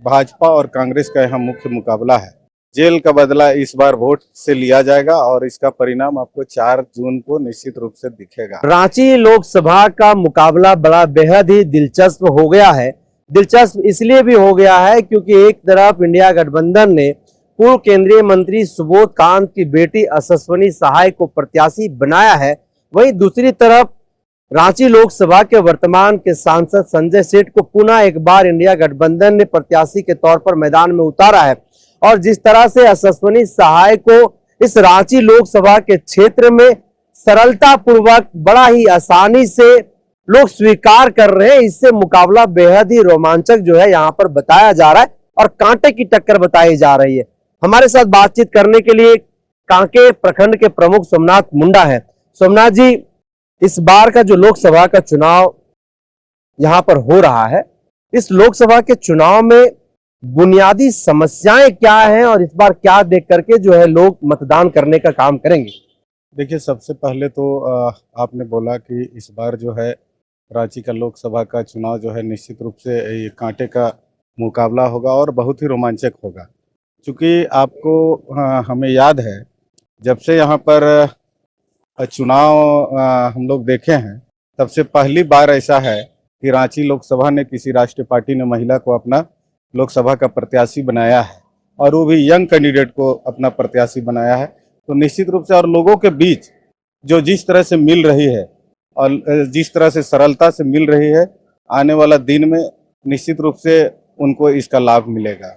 भाजपा और कांग्रेस का यहाँ मुख्य मुकाबला है। जेल का बदला इस बार वोट से लिया जाएगा और इसका परिणाम आपको 4 जून को निश्चित रूप से दिखेगा। रांची लोकसभा का मुकाबला बड़ा बेहद ही दिलचस्प हो गया है। दिलचस्प इसलिए भी हो गया है क्योंकि एक तरफ इंडिया गठबंधन ने पूर्व केंद्रीय मंत्री सुबोध कांत की बेटी अशस्वनी सहाय को प्रत्याशी बनाया है, वहीं दूसरी तरफ रांची लोकसभा के वर्तमान के सांसद संजय सेठ को पुनः एक बार इंडिया गठबंधन ने प्रत्याशी के तौर पर मैदान में उतारा है। और जिस तरह से अशस्वनी सहाय को इस रांची लोकसभा के क्षेत्र में सरलता पूर्वक बड़ा ही आसानी से लोग स्वीकार कर रहे हैं, इससे मुकाबला बेहद ही रोमांचक जो है यहाँ पर बताया जा रहा है और कांटे की टक्कर बताई जा रही है। हमारे साथ बातचीत करने के लिए कांके प्रखंड के प्रमुख सोमनाथ मुंडा है। सोमनाथ जी, इस बार का जो लोकसभा का चुनाव यहाँ पर हो रहा है, इस लोकसभा के चुनाव में बुनियादी समस्याएं क्या हैं और इस बार क्या देख करके जो है लोग मतदान करने का काम करेंगे? देखिए, सबसे पहले तो आपने बोला कि इस बार जो है रांची का लोकसभा का चुनाव जो है निश्चित रूप से ये कांटे का मुकाबला होगा और बहुत ही रोमांचक होगा। क्योंकि आपको हमें याद है, जब से यहाँ पर चुनाव हम लोग देखे हैं, तब से पहली बार ऐसा है कि रांची लोकसभा ने किसी राष्ट्रीय पार्टी ने महिला को अपना लोकसभा का प्रत्याशी बनाया है और वो भी यंग कैंडिडेट को अपना प्रत्याशी बनाया है। तो निश्चित रूप से और लोगों के बीच जो जिस तरह से मिल रही है और जिस तरह से सरलता से मिल रही है, आने वाला दिन में निश्चित रूप से उनको इसका लाभ मिलेगा।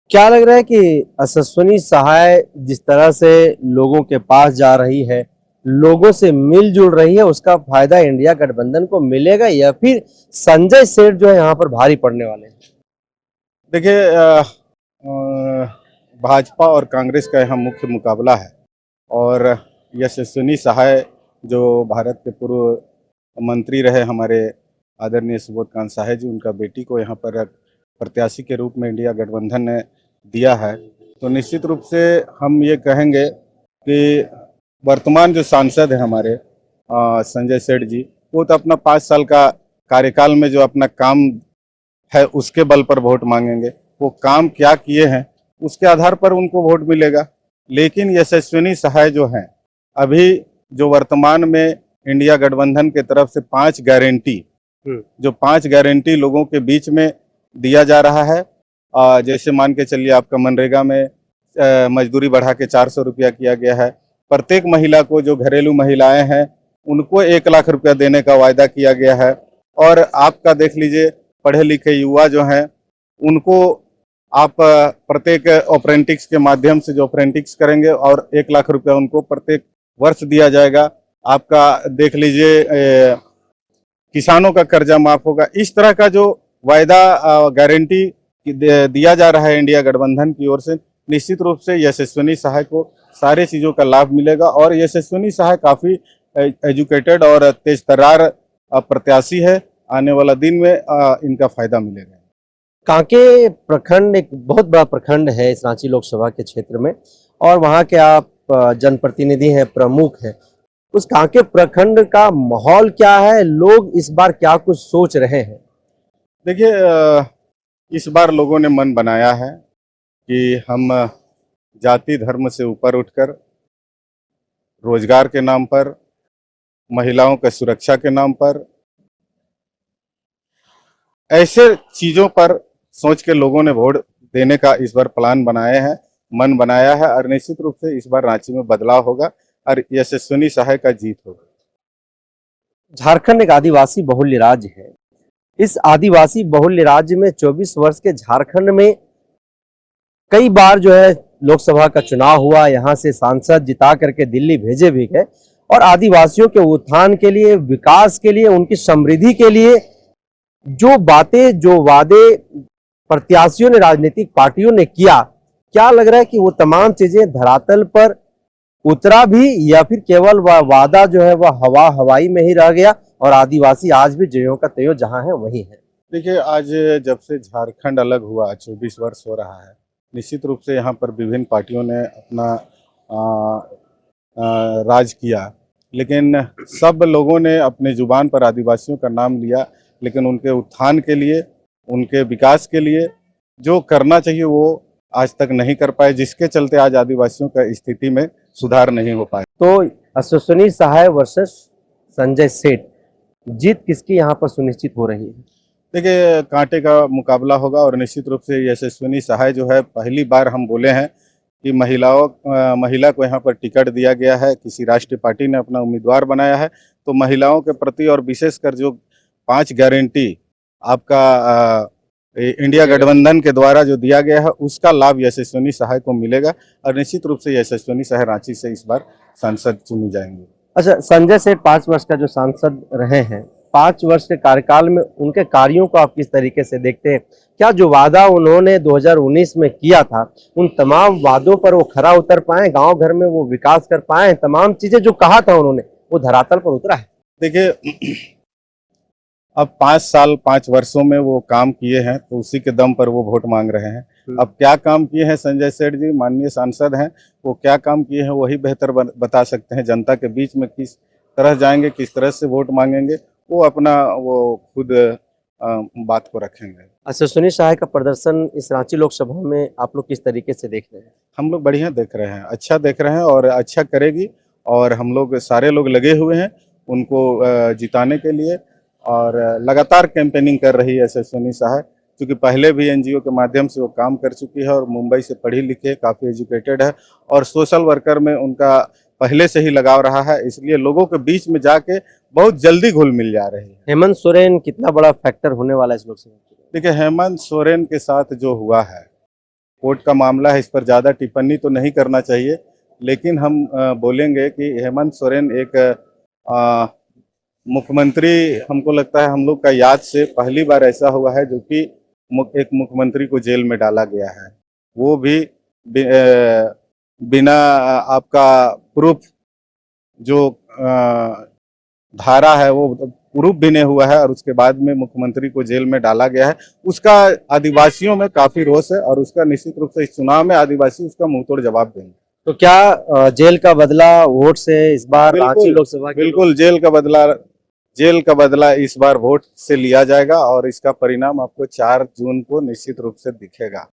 क्या लग रहा है कि अशस्वनी सहाय जिस तरह से लोगों के पास जा रही है, लोगों से मिलजुल रही है, उसका फायदा इंडिया गठबंधन को मिलेगा या फिर संजय सेठ जो है यहाँ पर भारी पड़ने वाले हैं? देखिए, भाजपा और कांग्रेस का यहाँ मुख्य मुकाबला है और यशस्विनी सहाय जो भारत के पूर्व मंत्री रहे हमारे आदरणीय सुबोध कांत सहाय जी, उनका बेटी को यहाँ पर प्रत्याशी के रूप में इंडिया गठबंधन ने दिया है। तो निश्चित रूप से हम ये कहेंगे कि वर्तमान जो सांसद है हमारे संजय सेठ जी, वो तो अपना 5 साल का कार्यकाल में जो अपना काम है उसके बल पर वोट मांगेंगे। वो काम क्या किए हैं उसके आधार पर उनको वोट मिलेगा। लेकिन यशस्विनी सहाय जो हैं, अभी जो वर्तमान में इंडिया गठबंधन के तरफ से 5 गारंटी जो 5 गारंटी लोगों के बीच में दिया जा रहा है, जैसे मान के चलिए आपका मनरेगा में मजदूरी बढ़ा के 400 रुपया किया गया है। प्रत्येक महिला को, जो घरेलू महिलाएं हैं, उनको 1 लाख रुपया देने का वायदा किया गया है। और आपका देख लीजिए, पढ़े लिखे युवा जो हैं, उनको आप प्रत्येक अप्रेंटिस के माध्यम से जो अप्रेंटिस करेंगे और 1 लाख रुपया उनको प्रत्येक वर्ष दिया जाएगा। आपका देख लीजिए, किसानों का कर्जा माफ होगा। इस तरह का जो वायदा गारंटी दिया जा रहा है इंडिया गठबंधन की ओर से, निश्चित रूप से यशस्विनी सहाय को सारे चीज़ों का लाभ मिलेगा। और यशस्विनी सहाय काफ़ी एजुकेटेड और तेज तर्रार प्रत्याशी है। आने वाला दिन में इनका फायदा मिलेगा। कांके प्रखंड एक बहुत बड़ा प्रखंड है इस रांची लोकसभा के क्षेत्र में और वहाँ के आप जनप्रतिनिधि हैं, प्रमुख हैं। उस कांके प्रखंड का माहौल क्या है, लोग इस बार क्या कुछ सोच रहे हैं? देखिए, इस बार लोगों ने मन बनाया है कि हम जाति धर्म से ऊपर उठकर रोजगार के नाम पर, महिलाओं की सुरक्षा के नाम पर, ऐसे चीज़ों पर सोच के लोगों ने वोट देने का इस बार प्लान बनाए हैं, मन बनाया है। और निश्चित रूप से इस बार रांची में बदलाव होगा और यशस्विनी सहाय का जीत होगा। झारखंड एक आदिवासी बहुल्य राज्य है। इस आदिवासी बहुल्य राज्य में 24 वर्ष के झारखंड में कई बार जो है लोकसभा का चुनाव हुआ, यहाँ से सांसद जिता करके दिल्ली भेजे भी गए और आदिवासियों के उत्थान के लिए, विकास के लिए, उनकी समृद्धि के लिए जो बातें, जो वादे प्रत्याशियों ने, राजनीतिक पार्टियों ने किया, क्या लग रहा है कि वो तमाम चीजें धरातल पर उतरा भी या फिर केवल वह वादा जो है वह हवाई में ही रह गया और आदिवासी आज भी ज्यों का त्यों जहां है वही है? देखिए, आज जब से झारखंड अलग हुआ 24 वर्ष हो रहा है, निश्चित रूप से यहाँ पर विभिन्न पार्टियों ने अपना राज किया, लेकिन सब लोगों ने अपने जुबान पर आदिवासियों का नाम लिया, लेकिन उनके उत्थान के लिए, उनके विकास के लिए जो करना चाहिए वो आज तक नहीं कर पाए, जिसके चलते आज आदिवासियों का स्थिति में सुधार नहीं हो पाया। तो अश्वनी सहाय वर्सेस संजय सेठ, जीत किसकी यहाँ पर सुनिश्चित हो रही है? देखिए, कांटे का मुकाबला होगा और निश्चित रूप से यशस्विनी सहाय जो है, पहली बार हम बोले हैं कि महिला को यहाँ पर टिकट दिया गया है, किसी राष्ट्रीय पार्टी ने अपना उम्मीदवार बनाया है, तो महिलाओं के प्रति और विशेषकर जो 5 गारंटी आपका इंडिया गठबंधन के द्वारा जो दिया गया है, उसका लाभ यशस्विनी सहाय को मिलेगा और निश्चित रूप से यशस्विनी सहाय रांची से इस बार सांसद चुनी जाएंगे। अच्छा, संजय सेठ 5 वर्ष का जो सांसद रहे हैं, 5 वर्ष के कार्यकाल में उनके कार्यों को आप किस तरीके से देखते हैं? क्या जो वादा उन्होंने 2019 में किया था, उन तमाम वादों पर वो खरा उतर पाए, गांव घर में वो विकास कर पाए, तमाम चीजें जो कहा था उन्होंने वो धरातल पर उतरा है? देखिए, अब 5 साल 5 वर्षों में वो काम किए हैं, तो उसी के दम पर वो वोट मांग रहे हैं। अब क्या काम किए हैं संजय सेठ जी, माननीय सांसद हैं, वो क्या काम किए हैं वही बेहतर बता सकते हैं। जनता के बीच में किस तरह जाएंगे, किस तरह से वोट मांगेंगे, वो अपना वो खुद बात को रखेंगे। अश्वनी सहाय का प्रदर्शन इस रांची लोकसभा में आप लोग किस तरीके से देख रहे हैं? हम लोग बढ़िया देख रहे हैं, अच्छा देख रहे हैं और अच्छा करेगी, और हम लोग सारे लोग लगे हुए हैं उनको जिताने के लिए, और लगातार कैंपेनिंग कर रही है यशस्विनी सहाय, क्योंकि पहले भी एनजीओ के माध्यम से वो काम कर चुकी है और मुंबई से पढ़ी लिखी, काफ़ी एजुकेटेड है और सोशल वर्कर में उनका पहले से ही लगाव रहा है, इसलिए लोगों के बीच में जाके बहुत जल्दी घुल मिल जा रही है। हेमंत सोरेन कितना बड़ा फैक्टर होने वाला है इस लोकसभा? देखिए, हेमंत सोरेन के साथ जो हुआ है, कोर्ट का मामला है, इस पर ज़्यादा टिप्पणी तो नहीं करना चाहिए, लेकिन हम बोलेंगे कि हेमंत सोरेन एक मुख्यमंत्री, हमको लगता है हम लोग का याद से पहली बार ऐसा हुआ है जो कि एक मुख्यमंत्री को जेल में डाला गया है, वो भी बिना आपका प्रूफ, जो धारा है वो प्रूफ भी नहीं हुआ है, और उसके बाद में मुख्यमंत्री को जेल में डाला गया है। उसका आदिवासियों में काफी रोष है और उसका निश्चित रूप से इस चुनाव में आदिवासी उसका मुंहतोड़ जवाब देंगे। तो क्या जेल का बदला वोट से इस बार रांची लोकसभा? बिल्कुल जेल का बदला इस बार वोट से लिया जाएगा और इसका परिणाम आपको 4 जून को निश्चित रूप से दिखेगा।